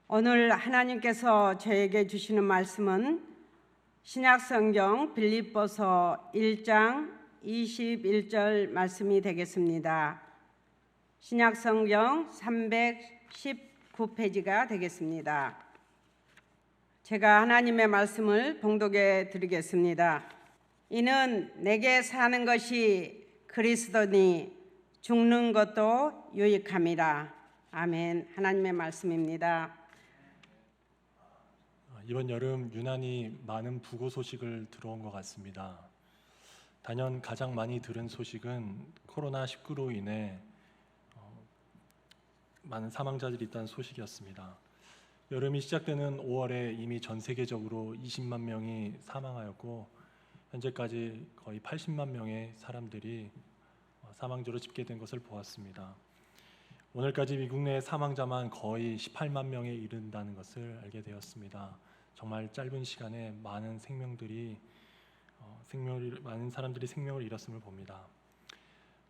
오늘 하나님께서 저에게 주시는 말씀은 신약성경 빌립보서 1장 21절 말씀이 되겠습니다. 신약성경 319페이지가 되겠습니다. 제가 하나님의 말씀을 봉독해 드리겠습니다. 이는 내게 사는 것이 그리스도니 죽는 것도 유익함이라. 아멘. 하나님의 말씀입니다. 이번 여름 유난히 많은 부고 소식을 들어온 것 같습니다. 단연 가장 많이 들은 소식은 코로나19로 인해 많은 사망자들이 있다는 소식이었습니다. 여름이 시작되는 5월에 이미 전 세계적으로 20만 명이 사망하였고 현재까지 거의 80만 명의 사람들이 사망자로 집계된 것을 보았습니다. 오늘까지 미국 내 사망자만 거의 18만 명에 이른다는 것을 알게 되었습니다. 정말 짧은 시간에 많은 사람들이 생명을 잃었음을 봅니다.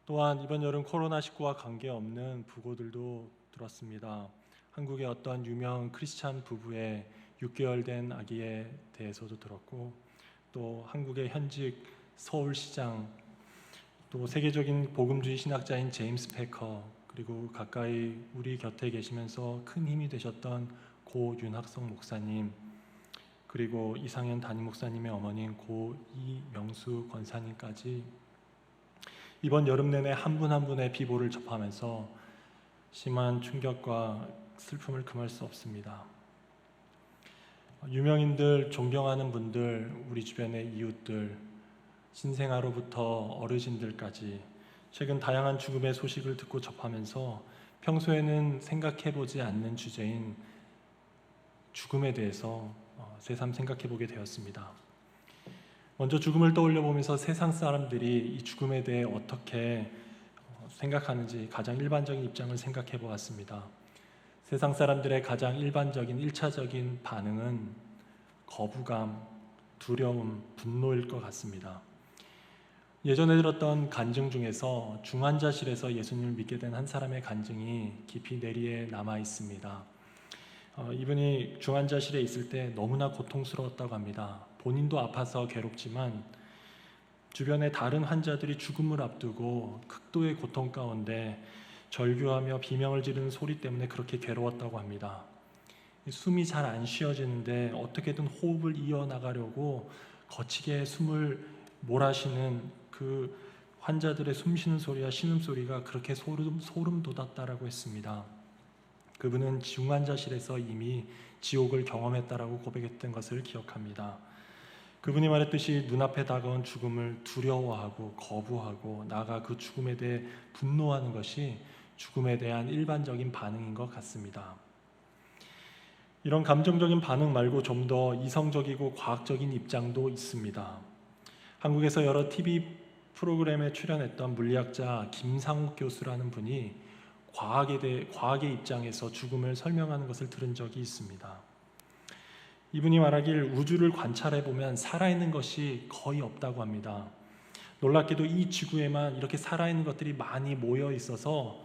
또한 이번 여름 코로나19와 관계없는 부고들도 들었습니다. 한국의 어떤 유명 크리스찬 부부의 6개월 된 아기에 대해서도 들었고, 또 한국의 현직 서울시장, 또 세계적인 복음주의 신학자인 제임스 패커, 그리고 가까이 우리 곁에 계시면서 큰 힘이 되셨던 고 윤학성 목사님, 그리고 이상현 담임 목사님의 어머님 고 이명수 권사님까지 이번 여름 내내 한 분 한 분의 비보를 접하면서 심한 충격과 슬픔을 금할 수 없습니다. 유명인들, 존경하는 분들, 우리 주변의 이웃들, 신생아로부터 어르신들까지 최근 다양한 죽음의 소식을 듣고 접하면서 평소에는 생각해보지 않는 주제인 죽음에 대해서 새삼 생각해보게 되었습니다. 먼저 죽음을 떠올려 보면서 세상 사람들이 이 죽음에 대해 어떻게 생각하는지 가장 일반적인 입장을 생각해 보았습니다. 세상 사람들의 가장 일반적인 1차적인 반응은 거부감, 두려움, 분노일 것 같습니다. 예전에 들었던 간증 중에서 중환자실에서 예수님을 믿게 된 한 사람의 간증이 깊이 뇌리에 남아 있습니다. 이분이 중환자실에 있을 때 너무나 고통스러웠다고 합니다. 본인도 아파서 괴롭지만 주변의 다른 환자들이 죽음을 앞두고 극도의 고통 가운데 절규하며 비명을 지르는 소리 때문에 그렇게 괴로웠다고 합니다. 숨이 잘 안 쉬어지는데 어떻게든 호흡을 이어나가려고 거치게 숨을 몰아쉬는 그 환자들의 숨쉬는 소리와 신음소리가 그렇게 소름 돋았다라고 했습니다. 그분은 중환자실에서 이미 지옥을 경험했다라고 고백했던 것을 기억합니다. 그분이 말했듯이 눈앞에 다가온 죽음을 두려워하고 거부하고 나아가 그 죽음에 대해 분노하는 것이 죽음에 대한 일반적인 반응인 것 같습니다. 이런 감정적인 반응 말고 좀 더 이성적이고 과학적인 입장도 있습니다. 한국에서 여러 TV 프로그램에 출연했던 물리학자 김상욱 교수라는 분이 과학의 입장에서 죽음을 설명하는 것을 들은 적이 있습니다. 이분이 말하길 우주를 관찰해 보면 살아있는 것이 거의 없다고 합니다. 놀랍게도 이 지구에만 이렇게 살아있는 것들이 많이 모여 있어서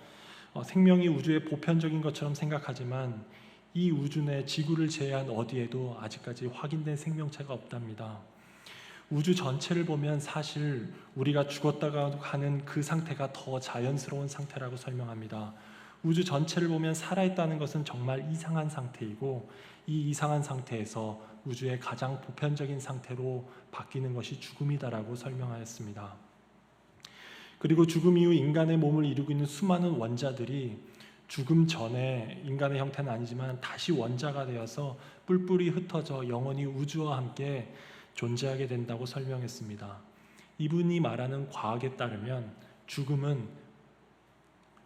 생명이 우주의 보편적인 것처럼 생각하지만 이 우주 내 지구를 제외한 어디에도 아직까지 확인된 생명체가 없답니다. 우주 전체를 보면 사실 우리가 죽었다가 하는 그 상태가 더 자연스러운 상태라고 설명합니다. 우주 전체를 보면 살아있다는 것은 정말 이상한 상태이고 이 이상한 상태에서 우주의 가장 보편적인 상태로 바뀌는 것이 죽음이다라고 설명하였습니다. 그리고 죽음 이후 인간의 몸을 이루고 있는 수많은 원자들이 죽음 전에 인간의 형태는 아니지만 다시 원자가 되어서 뿔뿔이 흩어져 영원히 우주와 함께 존재하게 된다고 설명했습니다. 이분이 말하는 과학에 따르면 죽음은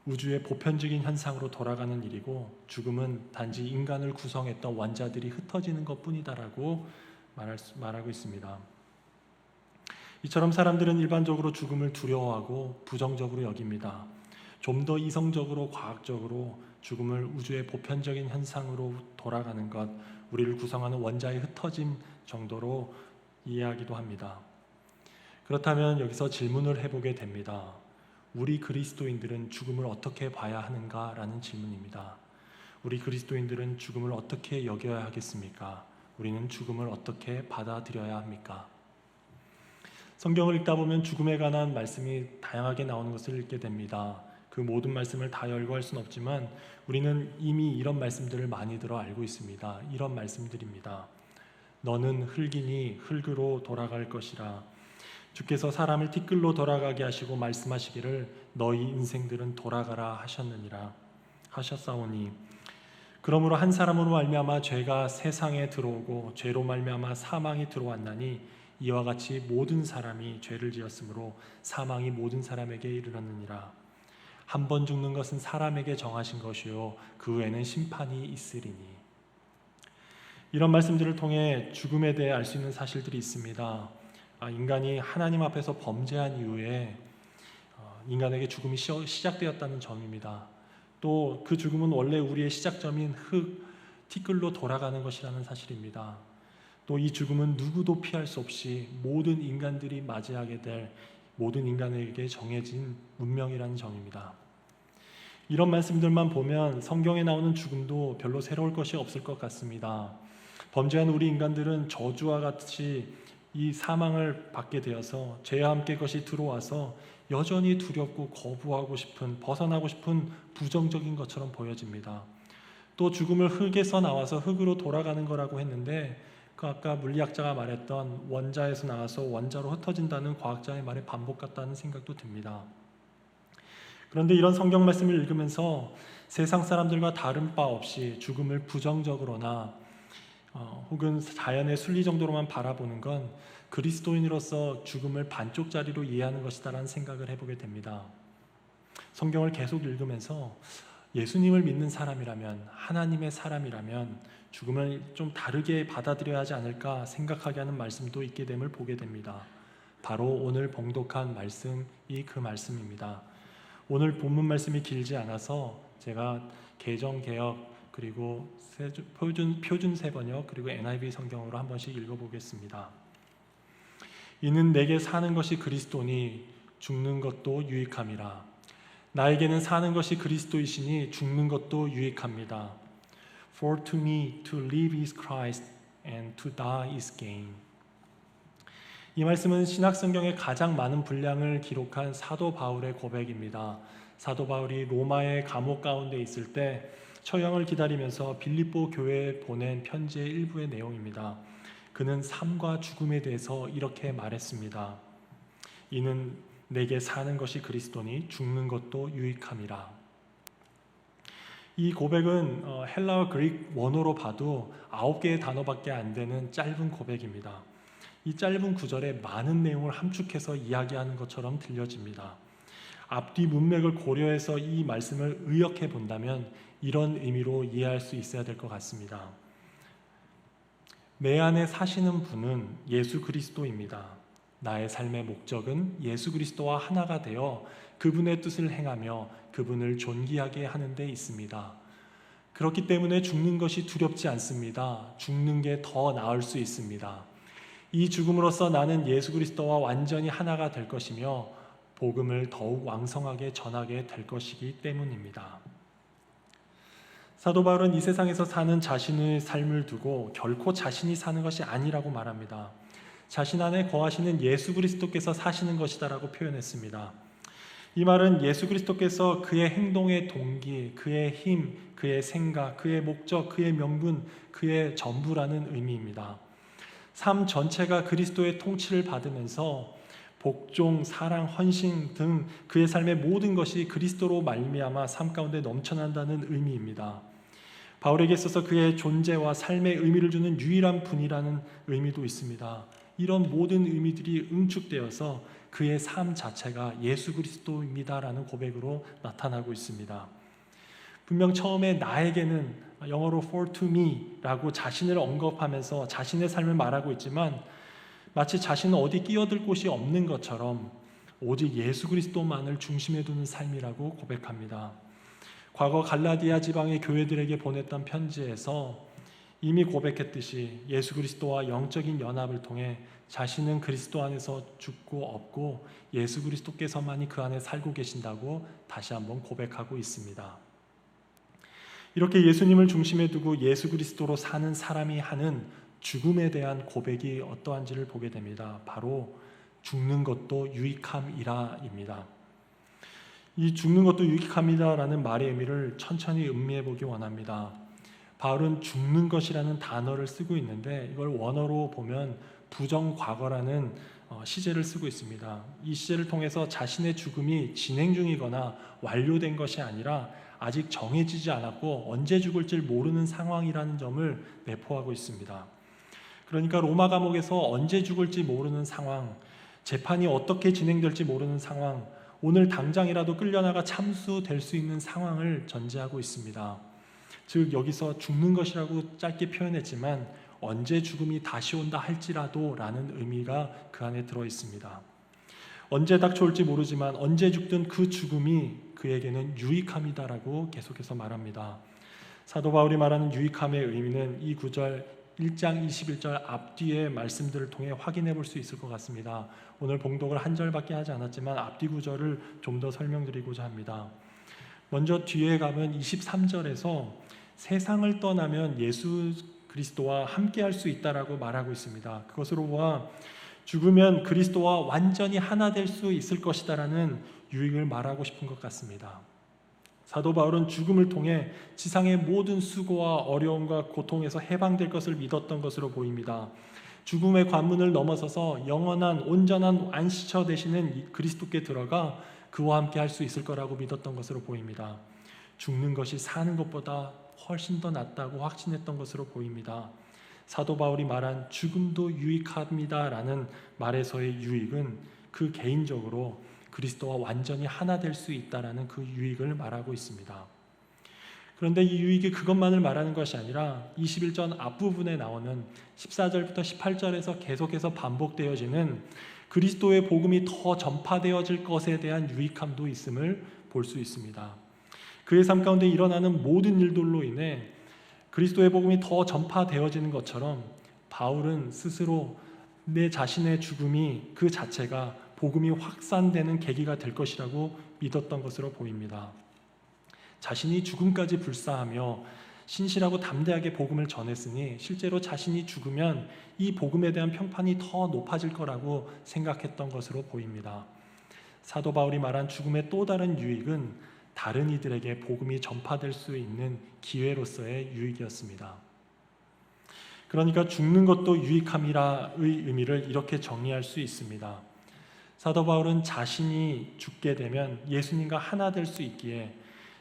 우주의 보편적인 현상으로 돌아가는 일이고 죽음은 단지 인간을 구성했던 원자들이 흩어지는 것뿐이다라고 말하고 있습니다. 이처럼 사람들은 일반적으로 죽음을 두려워하고 부정적으로 여깁니다. 좀 더 이성적으로 과학적으로 죽음을 우주의 보편적인 현상으로 돌아가는 것, 우리를 구성하는 원자의 흩어짐 정도로 이해하기도 합니다. 그렇다면 여기서 질문을 해보게 됩니다. 우리 그리스도인들은 죽음을 어떻게 봐야 하는가라는 질문입니다. 우리 그리스도인들은 죽음을 어떻게 여겨야 하겠습니까? 우리는 죽음을 어떻게 받아들여야 합니까? 성경을 읽다 보면 죽음에 관한 말씀이 다양하게 나오는 것을 읽게 됩니다. 그 모든 말씀을 다 열거할 수는 없지만 우리는 이미 이런 말씀들을 많이 들어 알고 있습니다. 이런 말씀들입니다. 너는 흙이니 흙으로 돌아갈 것이라. 주께서 사람을 티끌로 돌아가게 하시고 말씀하시기를 너희 인생들은 돌아가라 하셨사오니 그러므로 한 사람으로 말미암아 죄가 세상에 들어오고 죄로 말미암아 사망이 들어왔나니 이와 같이 모든 사람이 죄를 지었으므로 사망이 모든 사람에게 이르렀느니라. 한 번 죽는 것은 사람에게 정하신 것이요 그 후에는 심판이 있으리니. 이런 말씀들을 통해 죽음에 대해 알 수 있는 사실들이 있습니다. 인간이 하나님 앞에서 범죄한 이후에 인간에게 죽음이 시작되었다는 점입니다. 또 그 죽음은 원래 우리의 시작점인 흙, 티끌로 돌아가는 것이라는 사실입니다. 또 이 죽음은 누구도 피할 수 없이 모든 인간들이 맞이하게 될 모든 인간에게 정해진 운명이라는 점입니다. 이런 말씀들만 보면 성경에 나오는 죽음도 별로 새로울 것이 없을 것 같습니다. 범죄한 우리 인간들은 저주와 같이 이 사망을 받게 되어서 죄와 함께 그것이 들어와서 여전히 두렵고 거부하고 싶은, 벗어나고 싶은 부정적인 것처럼 보여집니다. 또 죽음을 흙에서 나와서 흙으로 돌아가는 거라고 했는데 그 아까 물리학자가 말했던 원자에서 나와서 원자로 흩어진다는 과학자의 말에 반복 같다는 생각도 듭니다. 그런데 이런 성경 말씀을 읽으면서 세상 사람들과 다른 바 없이 죽음을 부정적으로나 혹은 자연의 순리 정도로만 바라보는 건 그리스도인으로서 죽음을 반쪽짜리로 이해하는 것이다라는 생각을 해보게 됩니다. 성경을 계속 읽으면서 예수님을 믿는 사람이라면, 하나님의 사람이라면 죽음을 좀 다르게 받아들여야 하지 않을까 생각하게 하는 말씀도 있게 됨을 보게 됩니다. 바로 오늘 봉독한 말씀이 그 말씀입니다. 오늘 본문 말씀이 길지 않아서 제가 개정개역 그리고 표준 세번역 그리고 NIV 성경으로 한 번씩 읽어보겠습니다. 이는 내게 사는 것이 그리스도니 죽는 것도 유익함이라. 나에게는 사는 것이 그리스도이시니 죽는 것도 유익합니다. For to me to live is Christ and to die is gain. 이 말씀은 신약성경의 가장 많은 분량을 기록한 사도 바울의 고백입니다. 사도 바울이 로마의 감옥 가운데 있을 때 처형을 기다리면서 빌립보 교회에 보낸 편지의 일부의 내용입니다. 그는 삶과 죽음에 대해서 이렇게 말했습니다. 이는 내게 사는 것이 그리스도니 죽는 것도 유익함이라. 이 고백은 헬라어 그릭 원어로 봐도 9개의 단어밖에 안 되는 짧은 고백입니다. 이 짧은 구절에 많은 내용을 함축해서 이야기하는 것처럼 들려집니다. 앞뒤 문맥을 고려해서 이 말씀을 의역해 본다면 이런 의미로 이해할 수 있어야 될 것 같습니다. 내 안에 사시는 분은 예수 그리스도입니다. 나의 삶의 목적은 예수 그리스도와 하나가 되어 그분의 뜻을 행하며 그분을 존귀하게 하는 데 있습니다. 그렇기 때문에 죽는 것이 두렵지 않습니다. 죽는 게 더 나을 수 있습니다. 이 죽음으로써 나는 예수 그리스도와 완전히 하나가 될 것이며 복음을 더욱 왕성하게 전하게 될 것이기 때문입니다. 사도 바울은 이 세상에서 사는 자신의 삶을 두고 결코 자신이 사는 것이 아니라고 말합니다. 자신 안에 거하시는 예수 그리스도께서 사시는 것이다라고 표현했습니다. 이 말은 예수 그리스도께서 그의 행동의 동기, 그의 힘, 그의 생각, 그의 목적, 그의 명분, 그의 전부라는 의미입니다. 삶 전체가 그리스도의 통치를 받으면서 복종, 사랑, 헌신 등 그의 삶의 모든 것이 그리스도로 말미암아 삶 가운데 넘쳐난다는 의미입니다. 바울에게 있어서 그의 존재와 삶의 의미를 주는 유일한 분이라는 의미도 있습니다. 이런 모든 의미들이 응축되어서 그의 삶 자체가 예수 그리스도입니다라는 고백으로 나타나고 있습니다. 분명 처음에 나에게는 영어로 for to me라고 자신을 언급하면서 자신의 삶을 말하고 있지만 마치 자신은 어디 끼어들 곳이 없는 것처럼 오직 예수 그리스도만을 중심에 두는 삶이라고 고백합니다. 과거 갈라디아 지방의 교회들에게 보냈던 편지에서 이미 고백했듯이 예수 그리스도와 영적인 연합을 통해 자신은 그리스도 안에서 죽고 없고 예수 그리스도께서만이 그 안에 살고 계신다고 다시 한번 고백하고 있습니다. 이렇게 예수님을 중심에 두고 예수 그리스도로 사는 사람이 하는 죽음에 대한 고백이 어떠한지를 보게 됩니다. 바로 죽는 것도 유익함이라입니다. 이 죽는 것도 유익함이다라는 말의 의미를 천천히 음미해 보기 원합니다. 바울은 죽는 것이라는 단어를 쓰고 있는데 이걸 원어로 보면 부정과거라는 시제를 쓰고 있습니다. 이 시제를 통해서 자신의 죽음이 진행 중이거나 완료된 것이 아니라 아직 정해지지 않았고 언제 죽을지 모르는 상황이라는 점을 내포하고 있습니다. 그러니까 로마 감옥에서 언제 죽을지 모르는 상황, 재판이 어떻게 진행될지 모르는 상황, 오늘 당장이라도 끌려나가 참수될 수 있는 상황을 전제하고 있습니다. 즉 여기서 죽는 것이라고 짧게 표현했지만 언제 죽음이 다시 온다 할지라도 라는 의미가 그 안에 들어 있습니다. 언제 닥쳐올지 모르지만 언제 죽든 그 죽음이 그에게는 유익함이다라고 계속해서 말합니다. 사도 바울이 말하는 유익함의 의미는 이 구절 1장 21절 앞뒤의 말씀들을 통해 확인해 볼 수 있을 것 같습니다. 오늘 봉독을 한 절밖에 하지 않았지만 앞뒤 구절을 좀 더 설명드리고자 합니다. 먼저 뒤에 가면 23절에서 세상을 떠나면 예수 그리스도와 함께 할 수 있다라고 말하고 있습니다. 그것으로 보아 죽으면 그리스도와 완전히 하나 될 수 있을 것이다라는 유익을 말하고 싶은 것 같습니다. 사도 바울은 죽음을 통해 지상의 모든 수고와 어려움과 고통에서 해방될 것을 믿었던 것으로 보입니다. 죽음의 관문을 넘어서서 영원한 온전한 안식처 되시는 그리스도께 들어가 그와 함께 할 수 있을 거라고 믿었던 것으로 보입니다. 죽는 것이 사는 것보다 훨씬 더 낫다고 확신했던 것으로 보입니다. 사도 바울이 말한 죽음도 유익합니다라는 말에서의 유익은 그 개인적으로 그리스도와 완전히 하나 될 수 있다라는 그 유익을 말하고 있습니다. 그런데 이 유익이 그것만을 말하는 것이 아니라 21절 앞부분에 나오는 14절부터 18절에서 계속해서 반복되어지는 그리스도의 복음이 더 전파되어질 것에 대한 유익함도 있음을 볼 수 있습니다. 그의 삶 가운데 일어나는 모든 일들로 인해 그리스도의 복음이 더 전파되어지는 것처럼 바울은 스스로 내 자신의 죽음이 그 자체가 복음이 확산되는 계기가 될 것이라고 믿었던 것으로 보입니다. 자신이 죽음까지 불사하며 신실하고 담대하게 복음을 전했으니 실제로 자신이 죽으면 이 복음에 대한 평판이 더 높아질 거라고 생각했던 것으로 보입니다. 사도 바울이 말한 죽음의 또 다른 유익은 다른 이들에게 복음이 전파될 수 있는 기회로서의 유익이었습니다. 그러니까 죽는 것도 유익함이라의 의미를 이렇게 정리할 수 있습니다. 사도 바울은 자신이 죽게 되면 예수님과 하나 될 수 있기에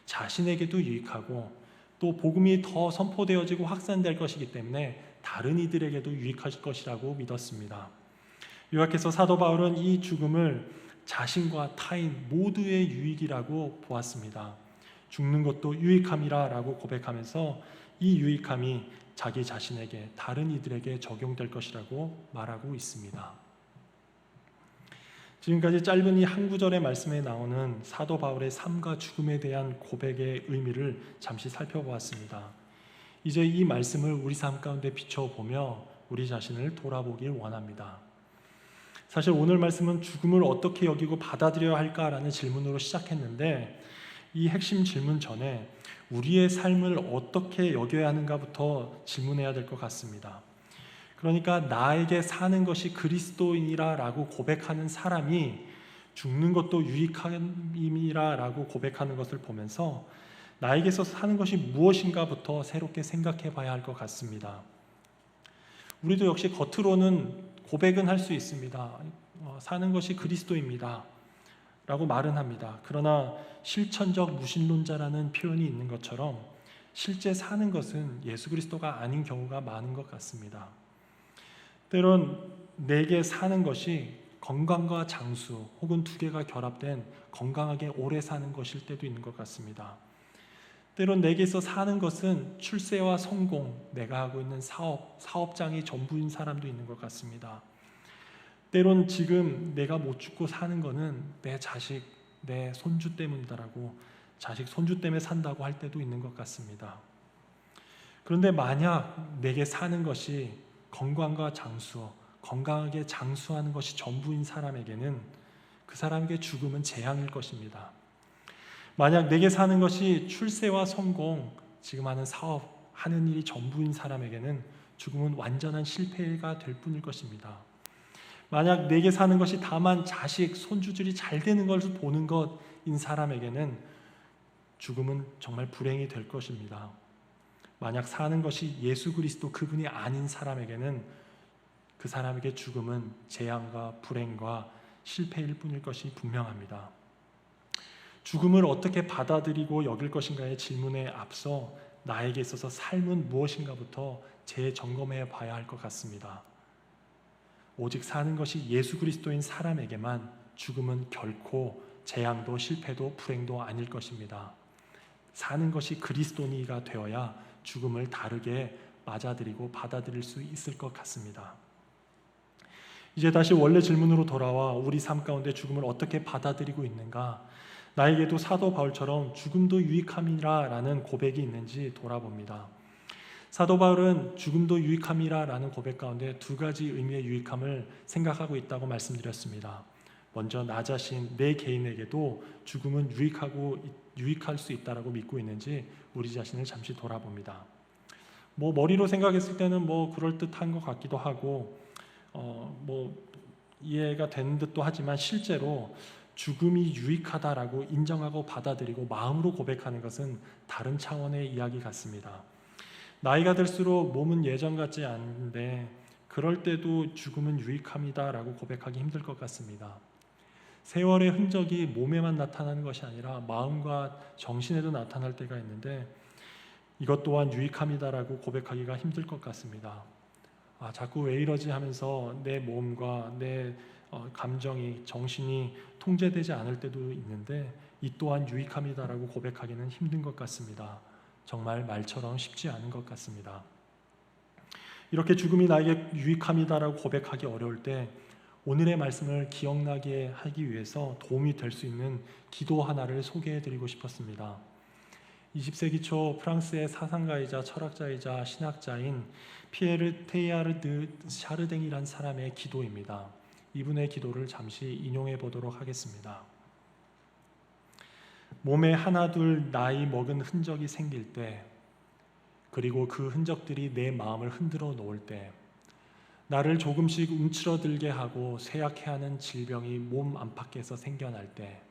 자신에게도 유익하고 또 복음이 더 선포되어지고 확산될 것이기 때문에 다른 이들에게도 유익할 것이라고 믿었습니다. 요약해서 사도 바울은 이 죽음을 자신과 타인 모두의 유익이라고 보았습니다. 죽는 것도 유익함이라고 고백하면서 이 유익함이 자기 자신에게 다른 이들에게 적용될 것이라고 말하고 있습니다. 지금까지 짧은 이 한 구절의 말씀에 나오는 사도 바울의 삶과 죽음에 대한 고백의 의미를 잠시 살펴보았습니다. 이제 이 말씀을 우리 삶 가운데 비춰보며 우리 자신을 돌아보길 원합니다. 사실 오늘 말씀은 죽음을 어떻게 여기고 받아들여야 할까라는 질문으로 시작했는데 이 핵심 질문 전에 우리의 삶을 어떻게 여겨야 하는가부터 질문해야 될 것 같습니다. 그러니까 나에게 사는 것이 그리스도인이라고 고백하는 사람이 죽는 것도 유익함이라고 고백하는 것을 보면서 나에게서 사는 것이 무엇인가부터 새롭게 생각해 봐야 할 것 같습니다. 우리도 역시 겉으로는 고백은 할 수 있습니다. 사는 것이 그리스도입니다 라고 말은 합니다. 그러나 실천적 무신론자라는 표현이 있는 것처럼 실제 사는 것은 예수 그리스도가 아닌 경우가 많은 것 같습니다. 때론 내게 사는 것이 건강과 장수 혹은 두 개가 결합된 건강하게 오래 사는 것일 때도 있는 것 같습니다. 때론 내게서 사는 것은 출세와 성공, 내가 하고 있는 사업장이 전부인 사람도 있는 것 같습니다. 때론 지금 내가 못 죽고 사는 것은 내 자식, 내 손주 때문이다라고 자식, 손주 때문에 산다고 할 때도 있는 것 같습니다. 그런데 만약 내게 사는 것이 건강과 장수, 건강하게 장수하는 것이 전부인 사람에게는 그 사람에게 죽음은 재앙일 것입니다. 만약 내게 사는 것이 출세와 성공, 지금 하는 사업, 하는 일이 전부인 사람에게는 죽음은 완전한 실패가 될 뿐일 것입니다. 만약 내게 사는 것이 다만 자식, 손주들이 잘 되는 것을 보는 것인 사람에게는 죽음은 정말 불행이 될 것입니다. 만약 사는 것이 예수 그리스도 그분이 아닌 사람에게는 그 사람에게 죽음은 재앙과 불행과 실패일 뿐일 것이 분명합니다. 죽음을 어떻게 받아들이고 여길 것인가의 질문에 앞서 나에게 있어서 삶은 무엇인가부터 재점검해 봐야 할 것 같습니다. 오직 사는 것이 예수 그리스도인 사람에게만 죽음은 결코 재앙도 실패도 불행도 아닐 것입니다. 사는 것이 그리스도니가 되어야 죽음을 다르게 맞아들이고 받아들일 수 있을 것 같습니다. 이제 다시 원래 질문으로 돌아와 우리 삶 가운데 죽음을 어떻게 받아들이고 있는가? 나에게도 사도 바울처럼 죽음도 유익함이라라는 고백이 있는지 돌아봅니다. 사도 바울은 죽음도 유익함이라라는 고백 가운데 두 가지 의미의 유익함을 생각하고 있다고 말씀드렸습니다. 먼저 나 자신, 내 개인에게도 죽음은 유익할 수 있다라고 믿고 있는지 우리 자신을 잠시 돌아봅니다. 머리로 생각했을 때는 그럴듯한 것 같기도 하고 이해가 되는 듯도 하지만 실제로 죽음이 유익하다라고 인정하고 받아들이고 마음으로 고백하는 것은 다른 차원의 이야기 같습니다. 나이가 들수록 몸은 예전 같지 않은데 그럴 때도 죽음은 유익합니다라고 고백하기 힘들 것 같습니다. 세월의 흔적이 몸에만 나타나는 것이 아니라 마음과 정신에도 나타날 때가 있는데 이것 또한 유익합니다라고 고백하기가 힘들 것 같습니다. 자꾸 왜 이러지 하면서 내 몸과 내 감정이, 정신이 통제되지 않을 때도 있는데 이 또한 유익합니다라고 고백하기는 힘든 것 같습니다. 정말 말처럼 쉽지 않은 것 같습니다. 이렇게 죽음이 나에게 유익합니다라고 고백하기 어려울 때 오늘의 말씀을 기억나게 하기 위해서 도움이 될 수 있는 기도 하나를 소개해드리고 싶었습니다. 20세기 초 프랑스의 사상가이자 철학자이자 신학자인 피에르 테이아르드 샤르댕이란 사람의 기도입니다. 이분의 기도를 잠시 인용해 보도록 하겠습니다. 몸에 하나둘 나이 먹은 흔적이 생길 때, 그리고 그 흔적들이 내 마음을 흔들어 놓을 때, 나를 조금씩 움츠러들게 하고 쇠약해 하는 질병이 몸 안팎에서 생겨날 때,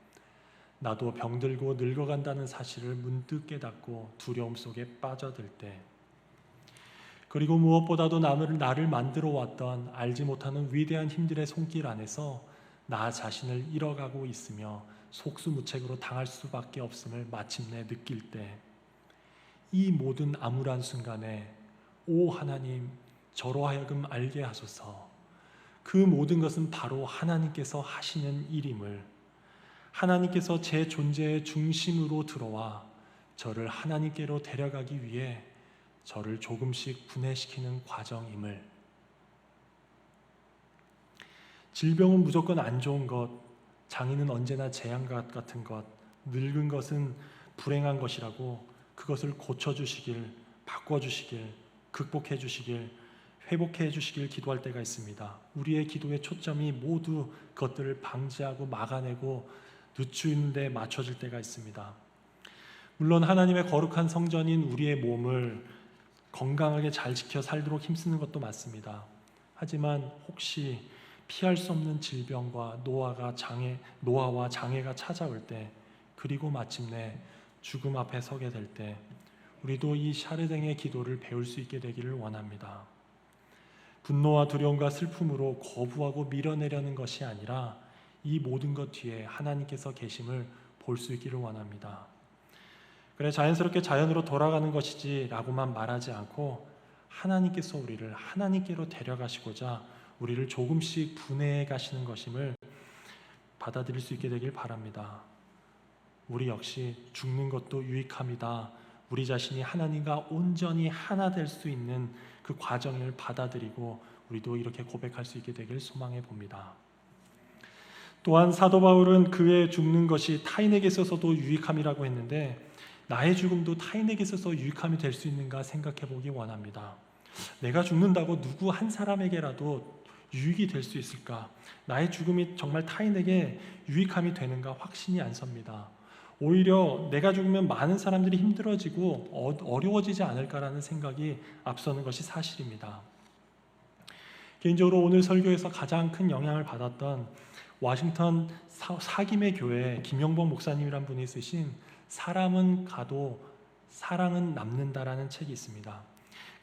나도 병들고 늙어간다는 사실을 문득 깨닫고 두려움 속에 빠져들 때, 그리고 무엇보다도 나를 만들어 왔던 알지 못하는 위대한 힘들의 손길 안에서 나 자신을 잃어가고 있으며 속수무책으로 당할 수밖에 없음을 마침내 느낄 때, 이 모든 암울한 순간에 오 하나님, 저로 하여금 알게 하소서, 그 모든 것은 바로 하나님께서 하시는 일임을, 하나님께서 제 존재의 중심으로 들어와 저를 하나님께로 데려가기 위해 저를 조금씩 분해시키는 과정임을, 질병은 무조건 안 좋은 것, 장애는 언제나 재앙과 같은 것, 늙은 것은 불행한 것이라고 그것을 고쳐주시길, 바꿔주시길, 극복해 주시길, 회복해 주시길 기도할 때가 있습니다. 우리의 기도의 초점이 모두 그것들을 방지하고 막아내고 늦추는 데 맞춰질 때가 있습니다. 물론 하나님의 거룩한 성전인 우리의 몸을 건강하게 잘 지켜 살도록 힘쓰는 것도 맞습니다. 하지만 혹시 피할 수 없는 질병과 노화와 장애가 찾아올 때, 그리고 마침내 죽음 앞에 서게 될 때, 우리도 이 샤르댕의 기도를 배울 수 있게 되기를 원합니다. 분노와 두려움과 슬픔으로 거부하고 밀어내려는 것이 아니라 이 모든 것 뒤에 하나님께서 계심을 볼 수 있기를 원합니다. 그래, 자연스럽게 자연으로 돌아가는 것이지 라고만 말하지 않고 하나님께서 우리를 하나님께로 데려가시고자 우리를 조금씩 분해해 가시는 것임을 받아들일 수 있게 되길 바랍니다. 우리 역시 죽는 것도 유익합니다. 우리 자신이 하나님과 온전히 하나 될 수 있는 그 과정을 받아들이고 우리도 이렇게 고백할 수 있게 되길 소망해 봅니다. 또한 사도 바울은 그의 죽는 것이 타인에게 있어서도 유익함이라고 했는데, 나의 죽음도 타인에게 있어서 유익함이 될 수 있는가 생각해 보기 원합니다. 내가 죽는다고 누구 한 사람에게라도 유익이 될 수 있을까? 나의 죽음이 정말 타인에게 유익함이 되는가 확신이 안 섭니다. 오히려 내가 죽으면 많은 사람들이 힘들어지고 어려워지지 않을까라는 생각이 앞서는 것이 사실입니다. 개인적으로 오늘 설교에서 가장 큰 영향을 받았던 워싱턴 사김의 교회 김영복 목사님이란 분이 쓰신 사람은 가도 사랑은 남는다라는 책이 있습니다.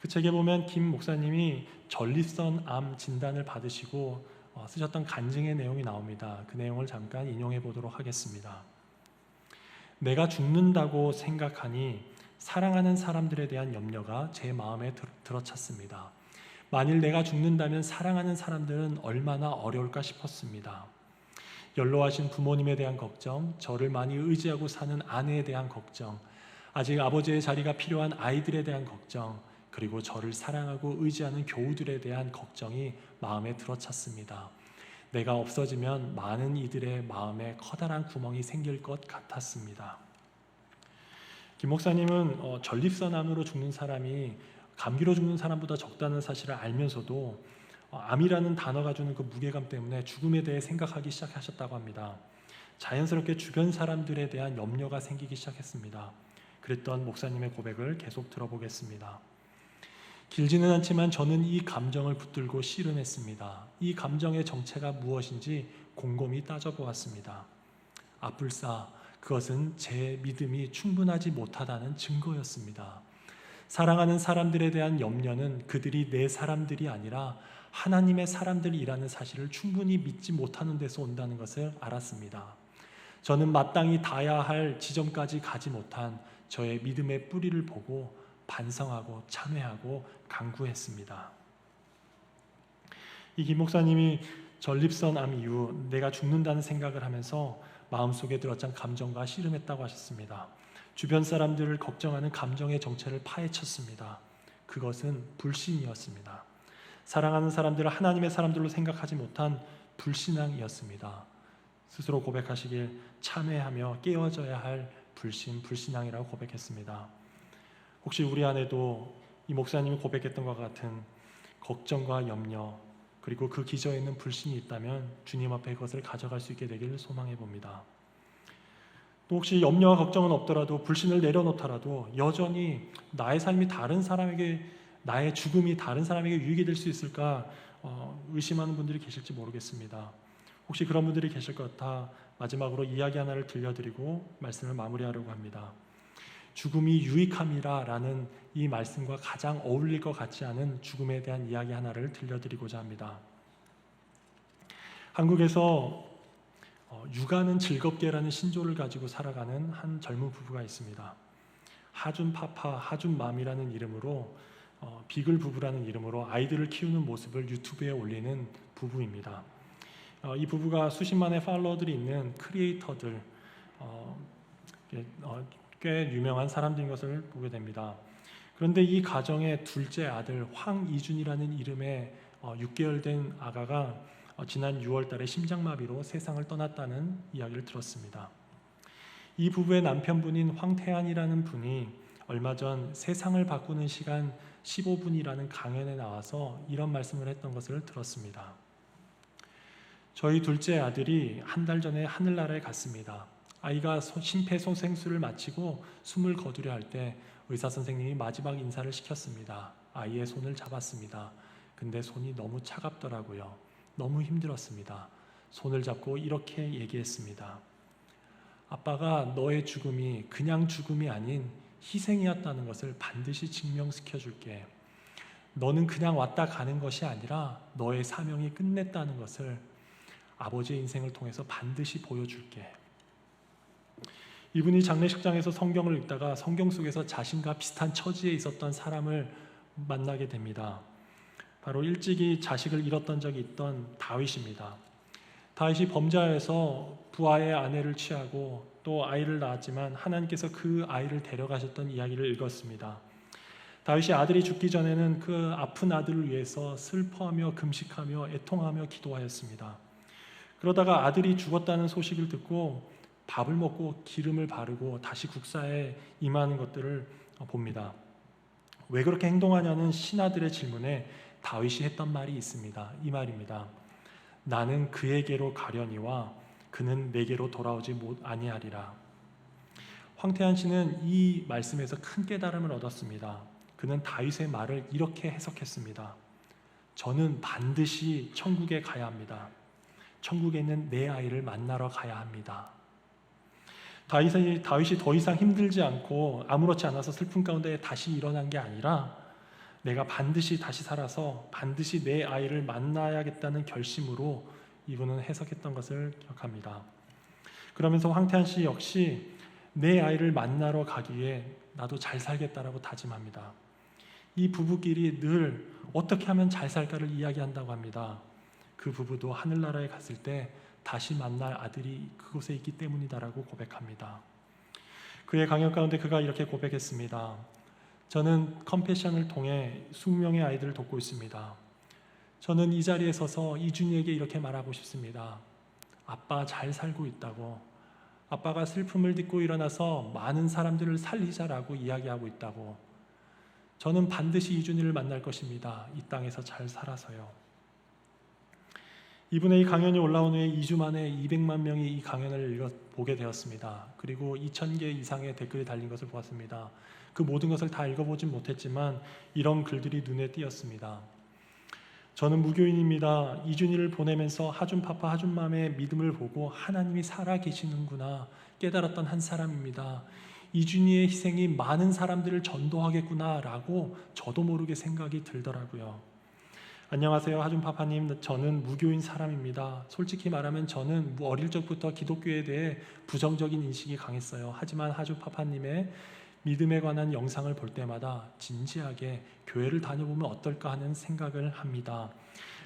그 책에 보면 김 목사님이 전립선 암 진단을 받으시고 쓰셨던 간증의 내용이 나옵니다. 그 내용을 잠깐 인용해 보도록 하겠습니다. 내가 죽는다고 생각하니 사랑하는 사람들에 대한 염려가 제 마음에 들어찼습니다. 만일 내가 죽는다면 사랑하는 사람들은 얼마나 어려울까 싶었습니다. 연로하신 부모님에 대한 걱정, 저를 많이 의지하고 사는 아내에 대한 걱정, 아직 아버지의 자리가 필요한 아이들에 대한 걱정, 그리고 저를 사랑하고 의지하는 교우들에 대한 걱정이 마음에 들어찼습니다. 내가 없어지면 많은 이들의 마음에 커다란 구멍이 생길 것 같았습니다. 김 목사님은 전립선암으로 죽는 사람이 감기로 죽는 사람보다 적다는 사실을 알면서도 암이라는 단어가 주는 그 무게감 때문에 죽음에 대해 생각하기 시작하셨다고 합니다. 자연스럽게 주변 사람들에 대한 염려가 생기기 시작했습니다. 그랬던 목사님의 고백을 계속 들어보겠습니다. 길지는 않지만 저는 이 감정을 붙들고 씨름했습니다. 이 감정의 정체가 무엇인지 곰곰이 따져보았습니다. 아뿔싸, 그것은 제 믿음이 충분하지 못하다는 증거였습니다. 사랑하는 사람들에 대한 염려는 그들이 내 사람들이 아니라 하나님의 사람들이라는 사실을 충분히 믿지 못하는 데서 온다는 것을 알았습니다. 저는 마땅히 닿아야 할 지점까지 가지 못한 저의 믿음의 뿌리를 보고 반성하고 참회하고 간구했습니다. 이 김 목사님이 전립선 암 이후 내가 죽는다는 생각을 하면서 마음속에 들었던 감정과 씨름했다고 하셨습니다. 주변 사람들을 걱정하는 감정의 정체를 파헤쳤습니다. 그것은 불신이었습니다. 사랑하는 사람들을 하나님의 사람들로 생각하지 못한 불신앙이었습니다. 스스로 고백하시길 참회하며 깨어져야 할 불신앙이라고 고백했습니다. 혹시 우리 안에도 이 목사님이 고백했던 것 같은 걱정과 염려, 그리고 그 기저에 있는 불신이 있다면 주님 앞에 그것을 가져갈 수 있게 되기를 소망해 봅니다. 또 혹시 염려와 걱정은 없더라도 불신을 내려놓더라도 여전히 나의 삶이 다른 사람에게, 나의 죽음이 다른 사람에게 유익이 될 수 있을까 의심하는 분들이 계실지 모르겠습니다. 혹시 그런 분들이 계실 것 같아 마지막으로 이야기 하나를 들려드리고 말씀을 마무리하려고 합니다. 죽음이 유익함이라 라는 이 말씀과 가장 어울릴 것 같지 않은 죽음에 대한 이야기 하나를 들려드리고자 합니다. 한국에서 육아는 즐겁게라는 신조를 가지고 살아가는 한 젊은 부부가 있습니다. 하준파파, 하준맘이라는 이름으로 비글 부부라는 이름으로 아이들을 키우는 모습을 유튜브에 올리는 부부입니다. 이 부부가 수십만의 팔로워들이 있는 크리에이터들, 꽤 유명한 사람들인 것을 보게 됩니다. 그런데 이 가정의 둘째 아들 황이준이라는 이름의 6개월 된 아가가 지난 6월 달에 심장마비로 세상을 떠났다는 이야기를 들었습니다. 이 부부의 남편분인 황태환이라는 분이 얼마 전 세상을 바꾸는 시간 15분이라는 강연에 나와서 이런 말씀을 했던 것을 들었습니다. 저희 둘째 아들이 한 달 전에 하늘나라에 갔습니다. 아이가 심폐소생술을 마치고 숨을 거두려 할 때 의사 선생님이 마지막 인사를 시켰습니다. 아이의 손을 잡았습니다. 근데 손이 너무 차갑더라고요. 너무 힘들었습니다. 손을 잡고 이렇게 얘기했습니다. 아빠가 너의 죽음이 그냥 죽음이 아닌 희생이었다는 것을 반드시 증명시켜 줄게. 너는 그냥 왔다 가는 것이 아니라 너의 사명이 끝냈다는 것을 아버지의 인생을 통해서 반드시 보여줄게. 이분이 장례식장에서 성경을 읽다가 성경 속에서 자신과 비슷한 처지에 있었던 사람을 만나게 됩니다. 바로 일찍이 자식을 잃었던 적이 있던 다윗입니다. 다윗이 범죄하여서 부하의 아내를 취하고 또 아이를 낳았지만 하나님께서 그 아이를 데려가셨던 이야기를 읽었습니다. 다윗이 아들이 죽기 전에는 그 아픈 아들을 위해서 슬퍼하며 금식하며 애통하며 기도하였습니다. 그러다가 아들이 죽었다는 소식을 듣고 밥을 먹고 기름을 바르고 다시 국사에 임하는 것들을 봅니다. 왜 그렇게 행동하냐는 신하들의 질문에 다윗이 했던 말이 있습니다. 이 말입니다. 나는 그에게로 가려니와 그는 내게로 돌아오지 아니하리라. 황태한 씨는 이 말씀에서 큰 깨달음을 얻었습니다. 그는 다윗의 말을 이렇게 해석했습니다. 저는 반드시 천국에 가야 합니다. 천국에 있는 내 아이를 만나러 가야 합니다. 다윗이 더 이상 힘들지 않고 아무렇지 않아서 슬픔 가운데 다시 일어난 게 아니라 내가 반드시 다시 살아서 반드시 내 아이를 만나야겠다는 결심으로 이분은 해석했던 것을 기억합니다. 그러면서 황태한 씨 역시 내 아이를 만나러 가기 위해 나도 잘 살겠다라고 다짐합니다. 이 부부끼리 늘 어떻게 하면 잘 살까를 이야기한다고 합니다. 그 부부도 하늘나라에 갔을 때 다시 만날 아들이 그곳에 있기 때문이다라고 고백합니다. 그의 강연 가운데 그가 이렇게 고백했습니다. 저는 컴패션을 통해 20명의 아이들을 돕고 있습니다. 저는 이 자리에 서서 이준이에게 이렇게 말하고 싶습니다. 아빠 잘 살고 있다고, 아빠가 슬픔을 딛고 일어나서 많은 사람들을 살리자라고 이야기하고 있다고. 저는 반드시 이준이를 만날 것입니다. 이 땅에서 잘 살아서요. 이분의 이 강연이 올라온 후에 2주 만에 200만 명이 이 강연을 보게 되었습니다. 그리고 2,000개 이상의 댓글이 달린 것을 보았습니다. 그 모든 것을 다 읽어보진 못했지만 이런 글들이 눈에 띄었습니다. 저는 무교인입니다. 이준이를 보내면서 하준파파 하준맘의 믿음을 보고 하나님이 살아계시는구나 깨달았던 한 사람입니다. 이준이의 희생이 많은 사람들을 전도하겠구나 라고 저도 모르게 생각이 들더라고요. 안녕하세요 하준파파님, 저는 무교인 사람입니다. 솔직히 말하면 저는 어릴 적부터 기독교에 대해 부정적인 인식이 강했어요. 하지만 하준파파님의 믿음에 관한 영상을 볼 때마다 진지하게 교회를 다녀보면 어떨까 하는 생각을 합니다.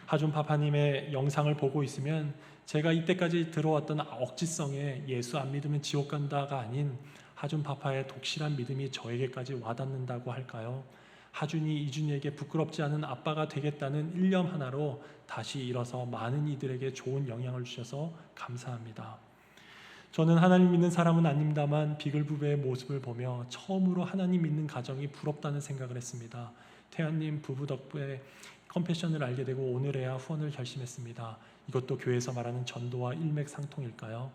하준파파님의 영상을 보고 있으면 제가 이때까지 들어왔던 억지성에 예수 안 믿으면 지옥 간다가 아닌 하준파파의 독실한 믿음이 저에게까지 와닿는다고 할까요? 하준이 이준이에게 부끄럽지 않은 아빠가 되겠다는 일념 하나로 다시 일어서 많은 이들에게 좋은 영향을 주셔서 감사합니다. 저는 하나님 믿는 사람은 아닙니다만 비글 부부의 모습을 보며 처음으로 하나님 믿는 가정이 부럽다는 생각을 했습니다. 태연님 부부 덕분에 컴패션을 알게 되고 오늘에야 후원을 결심했습니다. 이것도 교회에서 말하는 전도와 일맥상통일까요?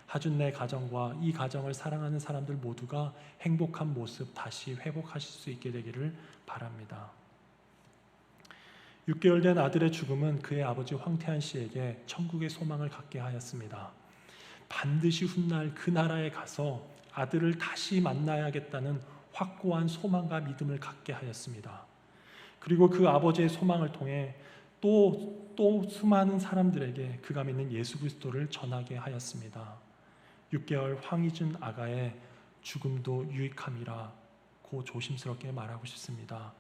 하준네 가정과 이 가정을 사랑하는 사람들 모두가 행복한 모습 다시 회복하실 수 있게 되기를 바랍니다. 6개월 된 아들의 죽음은 그의 아버지 황태한 씨에게 천국의 소망을 갖게 하였습니다. 반드시 훗날 그 나라에 가서 아들을 다시 만나야겠다는 확고한 소망과 믿음을 갖게 하였습니다. 그리고 그 아버지의 소망을 통해 또 수많은 사람들에게 그가 믿는 예수 그리스도를 전하게 하였습니다. 6개월 황희준 아가의 죽음도 유익함이라고 조심스럽게 말하고 싶습니다.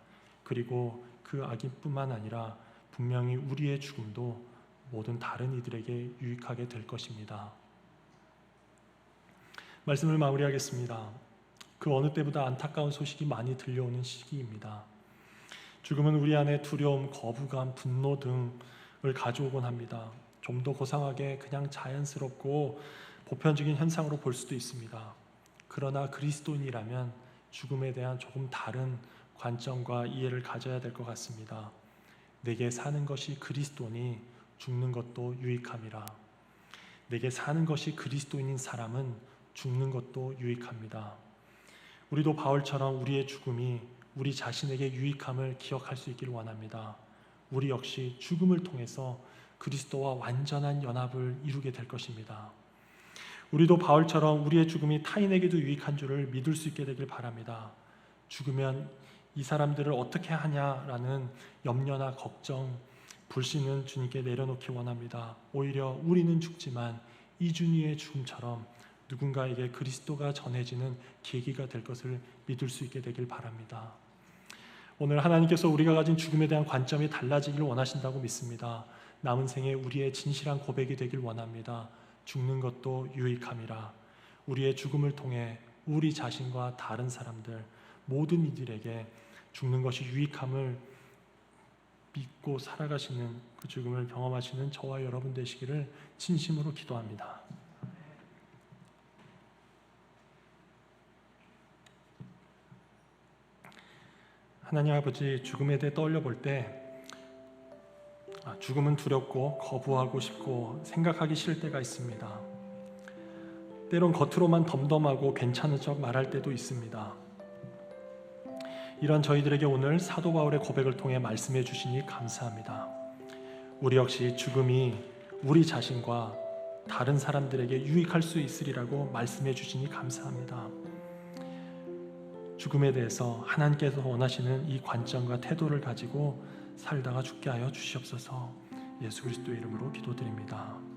그리고 그 아기뿐만 아니라 분명히 우리의 죽음도 모든 다른 이들에게 유익하게 될 것입니다. 말씀을 마무리하겠습니다. 그 어느 때보다 안타까운 소식이 많이 들려오는 시기입니다. 죽음은 우리 안에 두려움, 거부감, 분노 등을 가져오곤 합니다. 좀 더 고상하게 그냥 자연스럽고 보편적인 현상으로 볼 수도 있습니다. 그러나 그리스도인이라면 죽음에 대한 조금 다른 관점과 이해를 가져야 될 것 같습니다. 내게 사는 것이 그리스도니 죽는 것도 유익함이라. 내게 사는 것이 그리스도인인 사람은 죽는 것도 유익합니다. 우리도 바울처럼 우리의 죽음이 우리 자신에게 유익함을 기억할 수 있기를 원합니다. 우리 역시 죽음을 통해서 그리스도와 완전한 연합을 이루게 될 것입니다. 우리도 바울처럼 우리의 죽음이 타인에게도 유익한 줄을 믿을 수 있게 되길 바랍니다. 죽으면 이 사람들을 어떻게 하냐라는 염려나 걱정, 불신은 주님께 내려놓기 원합니다. 오히려 우리는 죽지만 이준희의 죽음처럼 누군가에게 그리스도가 전해지는 계기가 될 것을 믿을 수 있게 되길 바랍니다. 오늘 하나님께서 우리가 가진 죽음에 대한 관점이 달라지길 원하신다고 믿습니다. 남은 생에 우리의 진실한 고백이 되길 원합니다. 죽는 것도 유익함이라. 우리의 죽음을 통해 우리 자신과 다른 사람들, 모든 이들에게 죽는 것이 유익함을 믿고 살아가시는 그 죽음을 경험하시는 저와 여러분 되시기를 진심으로 기도합니다. 하나님 아버지, 죽음에 대해 떠올려 볼 때 죽음은 두렵고 거부하고 싶고 생각하기 싫을 때가 있습니다. 때론 겉으로만 덤덤하고 괜찮은 척 말할 때도 있습니다. 이런 저희들에게 오늘 사도 바울의 고백을 통해 말씀해 주시니 감사합니다. 우리 역시 죽음이 우리 자신과 다른 사람들에게 유익할 수 있으리라고 말씀해 주시니 감사합니다. 죽음에 대해서 하나님께서 원하시는 이 관점과 태도를 가지고 살다가 죽게 하여 주시옵소서. 예수 그리스도의 이름으로 기도드립니다.